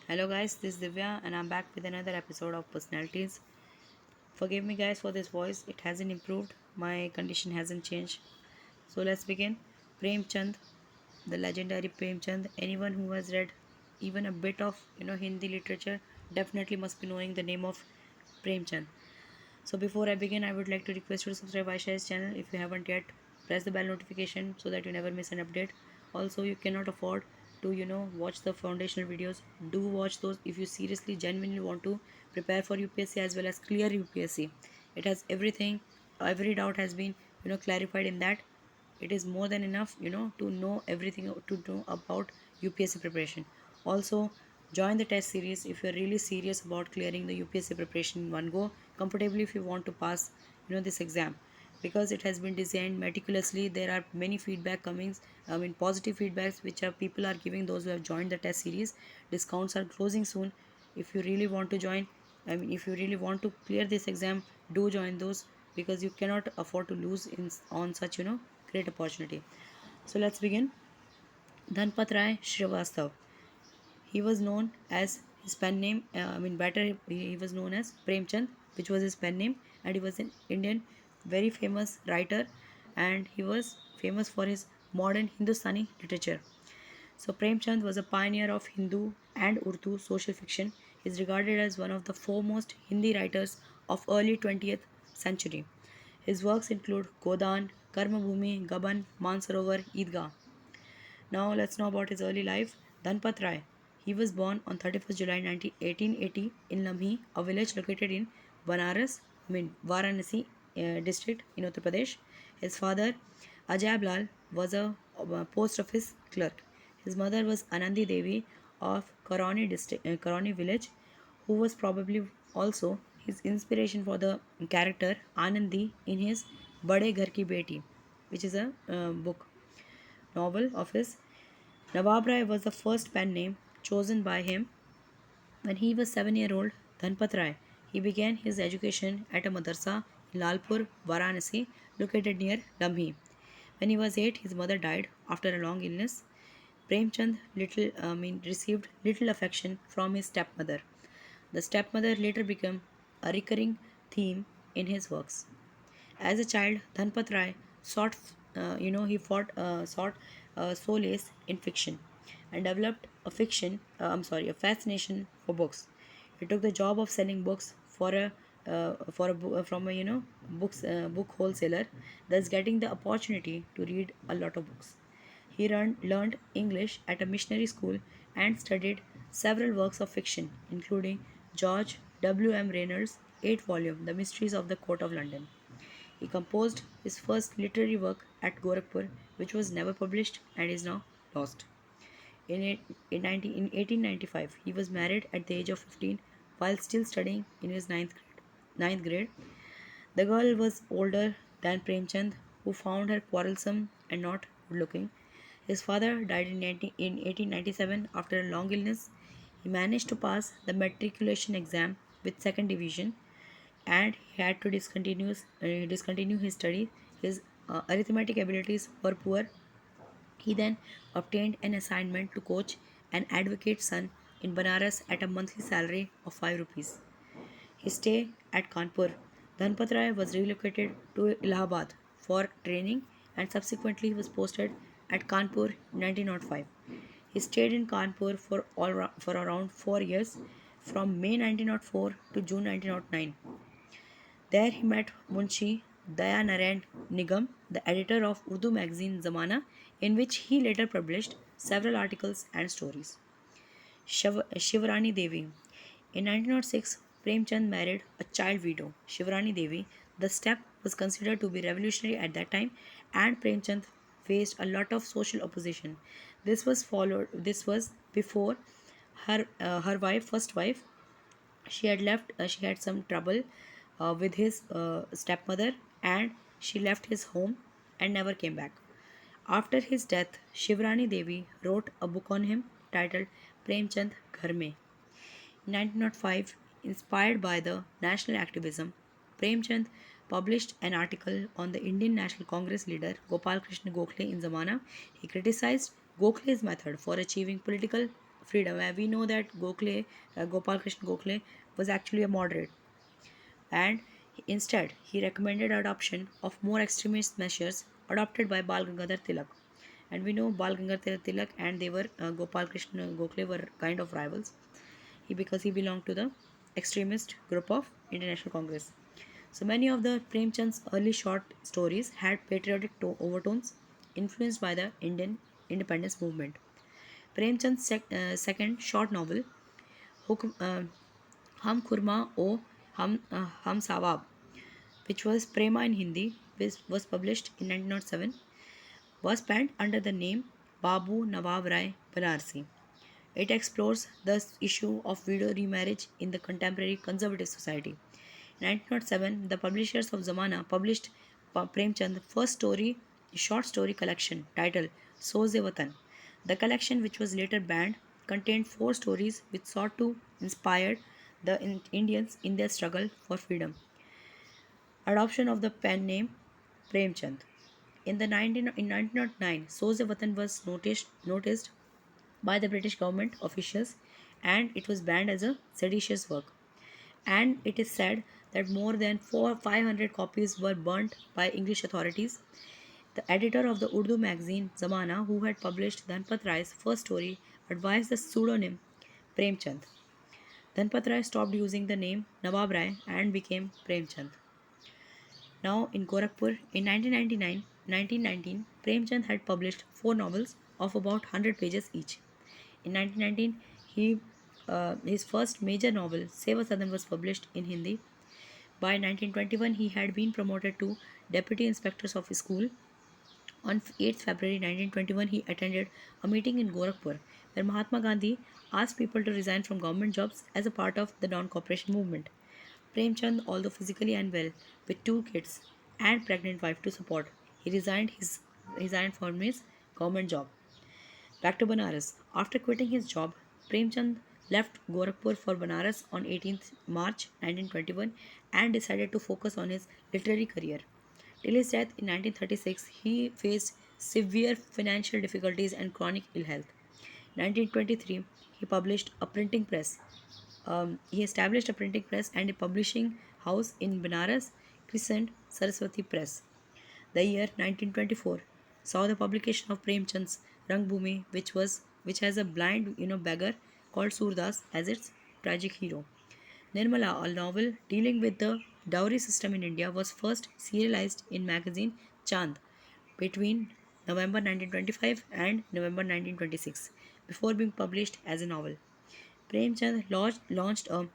Hello guys, this is Divya and I'm back with another episode of Personalities. Forgive me guys for this voice, it hasn't improved, my condition hasn't changed. So let's begin. Premchand, the legendary Premchand. Anyone who has read even a bit of Hindi literature definitely must be knowing the name of Premchand. So before I begin, I would like to request you to subscribe Vysh's channel if you haven't yet. Press the bell notification so that you never miss an update. Also, you cannot afford to watch the foundational videos. Do watch those if you seriously, genuinely want to prepare for UPSC as well as clear UPSC. It has everything. Every doubt has been clarified in that. It is more than enough to know everything to know about UPSC preparation. Also, join the test series if you're really serious about clearing the UPSC preparation in one go comfortably if you want to pass this exam, because it has been designed meticulously. There are many feedback comings, positive feedbacks which are people are giving those who have joined the test series. Discounts are closing soon. If you really want to join, if you really want to clear this exam, do join those, because you cannot afford to lose in on such great opportunity. So let's begin. Dhanpat Rai Srivastav. He was known as his pen name. Better he was known as Premchand, which was his pen name, and he was an Indian, very famous writer, and he was famous for his modern Hindustani literature. So Premchand was a pioneer of Hindu and Urdu social fiction. He is regarded as one of the foremost Hindi writers of early 20th century. His works include Godan, Karma Bhumi, Gaban, Mansarovar, Eidgah. Now let's know about his early life. Dhanpat Rai. He was born on 31st July 1880 in Lamhi, a village located in Banaras, Varanasi district in Uttar Pradesh. His father, Ajay Lal, was a post office clerk. His mother was Anandi Devi of Karani village, who was probably also his inspiration for the character Anandi in his Bade Ghar Ki Beti, which is a book novel of his. Nawab Rai was the first pen name chosen by him when he was 7 years old. Dhanpat Rai. He began his education at a madrasa in Lalpur, Varanasi, located near Lamhi. When he was 8, his mother died after a long illness. Premchand received little affection from his stepmother. The stepmother later became a recurring theme in his works. As a child, Dhanpat Rai sought solace in fiction and developed a fascination for books. He took the job of selling books from a book wholesaler, thus getting the opportunity to read a lot of books. He learned English at a missionary school and studied several works of fiction, including George W. M. Reynolds' 8 volume The Mysteries of the Court of London. He composed his first literary work at Gorakhpur, which was never published and is now lost. In 1895, he was married at the age of 15 while still studying in his ninth grade. The girl was older than Premchand, who found her quarrelsome and not good looking. His father died in 1897 after a long illness. He managed to pass the matriculation exam with second division, and he had to discontinue his study. His arithmetic abilities were poor. He then obtained an assignment to coach an advocate's son in Banaras at a monthly salary of 5 rupees. His stay at Kanpur. Dhanpat Rai was relocated to Allahabad for training and subsequently was posted at Kanpur in 1905. He stayed in Kanpur for around 4 years, from May 1904 to June 1909. There he met Munshi Dayanarayan Nigam, the editor of Urdu magazine Zamana, in which he later published several articles and stories. Shivrani Devi. In 1906, Premchand married a child widow, Shivrani Devi. The step was considered to be revolutionary at that time, and Premchand faced a lot of social opposition. This was before her first wife. She had left. She had some trouble with his stepmother, and she left his home and never came back. After his death, Shivrani Devi wrote a book on him titled Premchand Ghar Mein. In 1905, inspired by the national activism, Premchand published an article on the Indian National Congress leader Gopal Krishna Gokhale in Zamana. He criticized Gokhale's method for achieving political freedom. And we know that Gopal Krishna Gokhale was actually a moderate, and instead he recommended adoption of more extremist measures adopted by Bal Gangadhar Tilak. And we know Bal Gangadhar Tilak and they were Gopal Krishna Gokhale were kind of rivals. Because he belonged to the extremist group of International Congress. So many of the Premchand's early short stories had patriotic overtones influenced by the Indian independence movement. Premchand's second short novel, Hum Kurma O Hum Sawab, which was Prema in Hindi, which was published in 1907, was penned under the name Babu Nawab Rai Banarsi. It explores the issue of widow remarriage in the contemporary conservative society. In 1907, the publishers of Zamana published Premchand's first short story collection titled Soze Watan. The collection, which was later banned, contained four stories which sought to inspire the Indians in their struggle for freedom. Adoption of the pen name Premchand. In 1909, Soze Watan was noticed by the British government officials and it was banned as a seditious work. And it is said that more than 500 copies were burnt by English authorities. The editor of the Urdu magazine Zamana, who had published Dhanpat Rai's first story, advised the pseudonym Premchand. Dhanpat Rai stopped using the name Nawab Rai and became Premchand. Now, in Gorakhpur, in 1919, Premchand had published four novels of about 100 pages each. In 1919, his first major novel, Seva Sadan, was published in Hindi. By 1921, he had been promoted to Deputy Inspector of his school. On 8th February 1921, he attended a meeting in Gorakhpur where Mahatma Gandhi asked people to resign from government jobs as a part of the non-cooperation movement. Premchand, although physically unwell, with two kids and pregnant wife to support, he resigned from his government job. Back to Banaras. After quitting his job, Premchand left Gorakhpur for Banaras on 18th March 1921 and decided to focus on his literary career. Till his death in 1936, he faced severe financial difficulties and chronic ill health. In 1923, he published a printing press. He established a printing press and a publishing house in Banaras, christened Saraswati Press. The year 1924 saw the publication of Premchand's Rangbhumi, which has a blind beggar called Surdas as its tragic hero. Nirmala, a novel dealing with the dowry system in India, was first serialized in magazine Chand between November 1925 and November 1926 before being published as a novel. Premchand launched a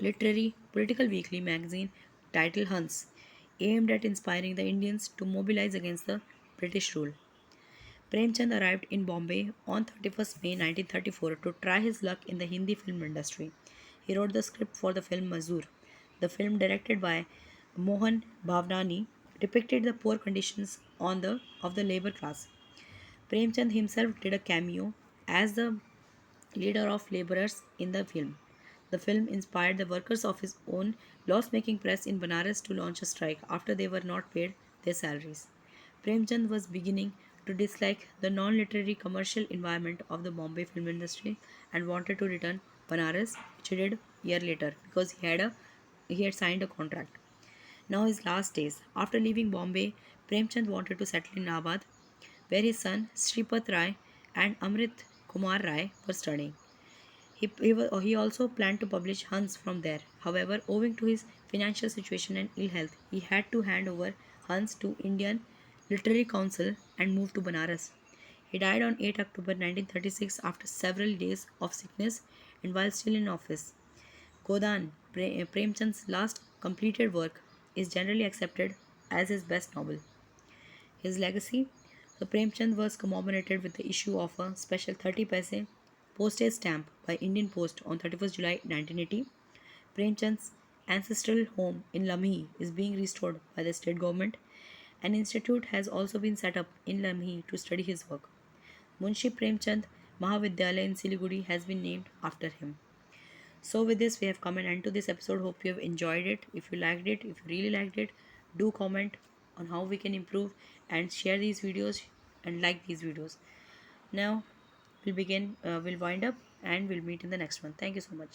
literary political weekly magazine titled Hans, aimed at inspiring the Indians to mobilize against the British rule. Premchand arrived in Bombay on 31st May 1934 to try his luck in the Hindi film industry. He wrote the script for the film Mazdoor. The film, directed by Mohan Bhavnani, depicted the poor conditions of the labor class. Premchand himself did a cameo as the leader of laborers in the film. The film inspired the workers of his own loss making press in Banaras to launch a strike after they were not paid their salaries. Premchand was beginning to dislike the non literary commercial environment of the Bombay film industry and wanted to return Banaras, which he did a year later because he had signed a contract. Now his last days. After leaving Bombay, Premchand wanted to settle in Nabad, where his son Sripat Rai and Amrit Kumar Rai were studying. He also planned to publish Hans from there. However, owing to his financial situation and ill health, he had to hand over Hans to Indian Literary Council and move to Banaras. He died on 8 October 1936 after several days of sickness and while still in office. Godan, Premchand's last completed work, is generally accepted as his best novel. His legacy. So Premchand was commemorated with the issue of a special 30 paise postage stamp by Indian Post on 31st July 1980. Premchand's ancestral home in Lamhi is being restored by the state government. An institute has also been set up in Lamhi to study his work. Munshi Premchand Mahavidyalaya in Siliguri has been named after him. So with this, we have come an end to this episode. Hope you have enjoyed it. If you liked it, if you really liked it, do comment on how we can improve and share these videos and like these videos. Now we'll wind up and we'll meet in the next one. Thank you so much.